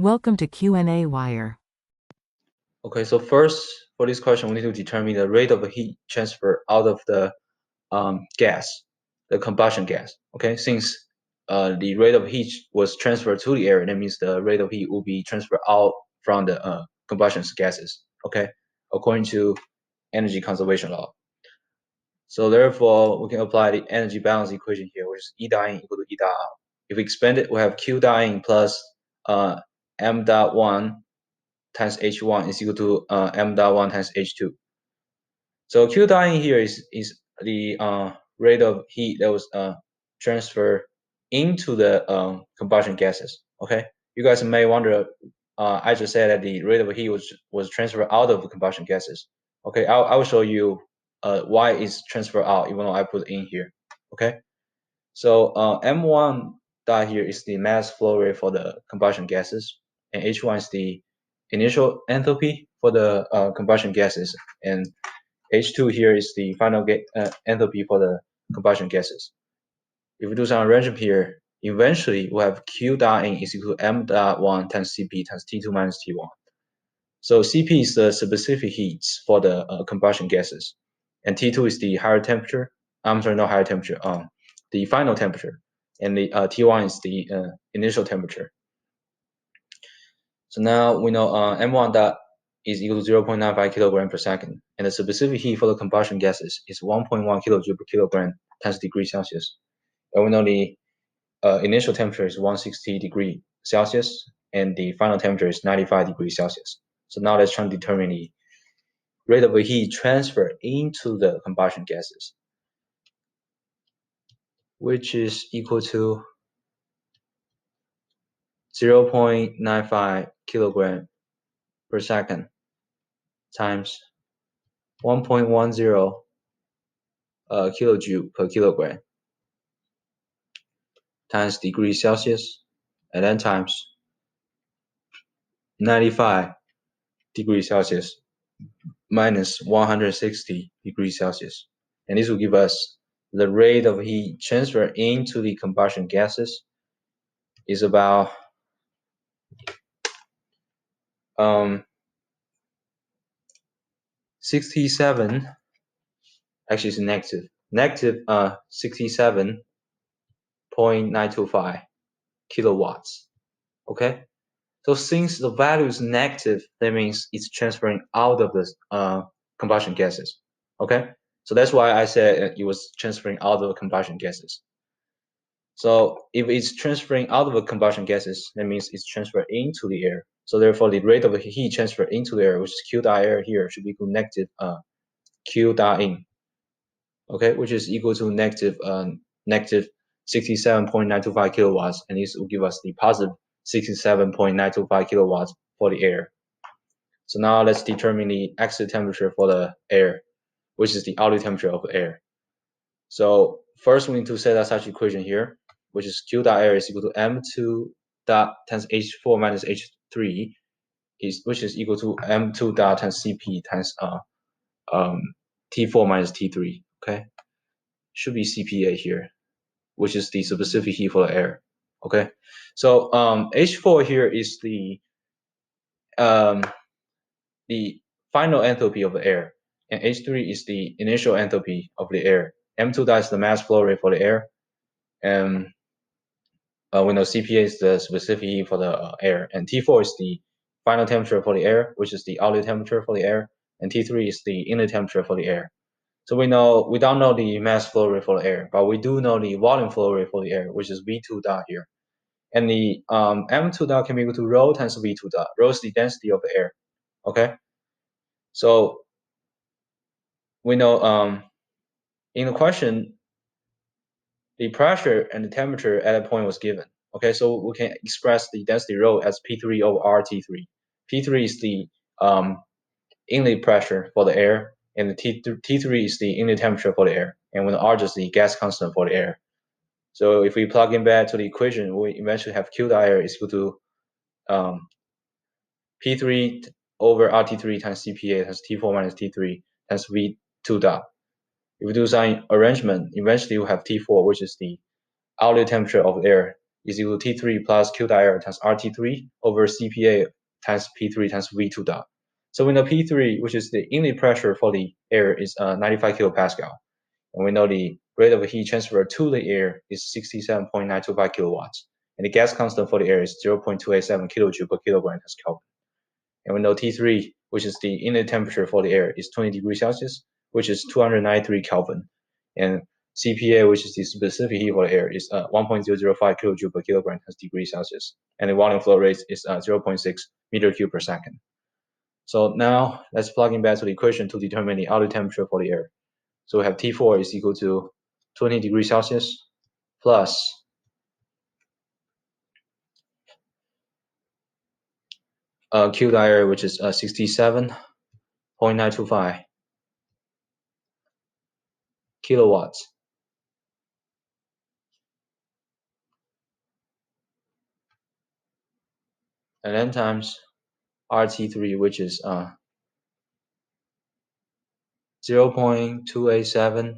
Welcome to qnawire. Okay, so first for this question, we need to determine the rate of heat transfer out of the gas, the combustion gas. Okay, since the rate of heat was transferred to the air, that means the rate of heat will be transferred out from the combustion gases. Okay, according to energy conservation law. So therefore, we can apply the energy balance equation here, which is E dot in equal to E dot out. If we expand it, we have Q dot in plus M dot 1 times H1 is equal to M dot 1 times H2. So Q dot in here is the rate of heat that was transferred into the combustion gases. Okay, you guys may wonder. I just said that the rate of heat was transferred out of the combustion gases. Okay, I will show you why it's transferred out, even though I put in here. Okay, so M1 dot here is the mass flow rate for the combustion gases, and H1 is the initial enthalpy for the combustion gases, and H2 here is the final enthalpy for the combustion gases. If we do some arrangement here, eventually we'll have Q dot in is equal to M dot 1 times Cp times T2 minus T1. So Cp is the specific heat for the combustion gases, and T2 is the higher temperature. I'm sorry, not higher temperature. The final temperature, and the T1 is the initial temperature. So now we know M1 dot is equal to 0.95 kilogram per second, and the specific heat for the combustion gases is 1.1 kilojoule per kilogram times degree Celsius. And we know the initial temperature is 160 degree Celsius, and the final temperature is 95 degrees Celsius. So now let's try to determine the rate of heat transfer into the combustion gases, which is equal to 0.95 kilogram per second times 1.10 kilojoule per kilogram times degree Celsius, and then times 95 degrees Celsius minus 160 degrees Celsius. And this will give us the rate of heat transfer into the combustion gases is about 67, actually it's negative 67.925 kilowatts. Okay, so since the value is negative, that means it's transferring out of the combustion gases. Okay, so that's why I said it was transferring out of the combustion gases. So if it's transferring out of the combustion gases, that means it's transferred into the air. So therefore, the rate of heat transfer into the air, which is Q dot air here, should be equal to negative Q dot in. Okay, which is equal to negative 67.925 kilowatts, and this will give us the positive 67.925 kilowatts for the air. So now let's determine the exit temperature for the air, which is the outlet temperature of the air. So first we need to set up such equation here, which is Q dot air is equal to M2 dot times H4 minus H3, which is equal to M2 dot times Cp times T4 minus T3. Okay, should be CPA here, which is the specific heat for the air. Okay, so H4 here is the final enthalpy of the air, and H3 is the initial enthalpy of the air. M2 dot is the mass flow rate for the air, and we know CPA is the specific heat for the air, and T4 is the final temperature for the air, which is the outlet temperature for the air, and T3 is the inlet temperature for the air. So we don't know the mass flow rate for the air, but we do know the volume flow rate for the air, which is V2 dot here. And the M2 dot can be equal to rho times V2 dot. Rho is the density of the air. Okay. So we know in the question, the pressure and the temperature at that point was given. Okay, so we can express the density rho as P3 over RT3. P3 is the inlet pressure for the air, and the T3 is the inlet temperature for the air, and when R is the gas constant for the air. So if we plug in back to the equation, we eventually have Q dot air is equal to P3 over RT3 times CPA times T4 minus T3 times V2 dot. If we do some arrangement, eventually we have T4, which is the outlet temperature of the air, is equal to T3 plus qnawire times RT3 over CPA times P3 times V2 dot. So we know P3, which is the inlet pressure for the air, is 95 kilopascal. And we know the rate of heat transfer to the air is 67.925 kilowatts. And the gas constant for the air is 0.287 kilojoule per kilogram as Kelvin. And we know T3, which is the inlet temperature for the air, is 20 degrees Celsius, which is 293 Kelvin. And CPA, which is the specific heat for the air, is 1.005 kilojoule per kilogram as degrees Celsius. And the volume flow rate is 0.6 meter cube per second. So now let's plug in back to the equation to determine the outlet temperature for the air. So we have T4 is equal to 20 degrees Celsius plus qnawire, which is 67.925 kilowatts. And then times RT3, which is 0.287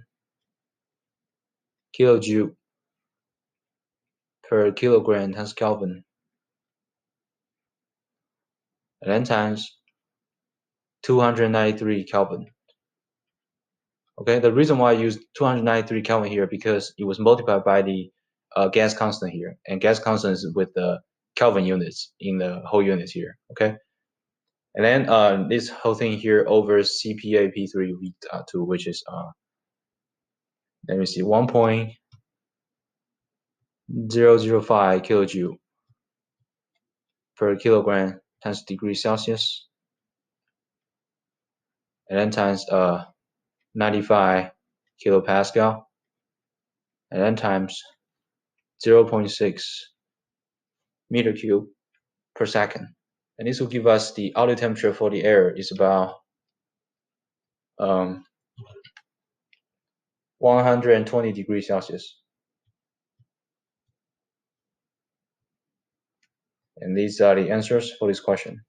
kilojoule per kilogram times Kelvin. And then times 293 Kelvin. Okay, the reason why I used 293 Kelvin here because it was multiplied by the gas constant here, and gas constant is with the Kelvin units in the whole units here. Okay, and then this whole thing here over CPA P3 V2, which is let me see, 1.005 kilojoule per kilogram times degrees Celsius, and then times 95 kilopascal, and then times 0.6 meter cube per second. And this will give us the outlet temperature for the air is about 120 degrees Celsius. And these are the answers for this question.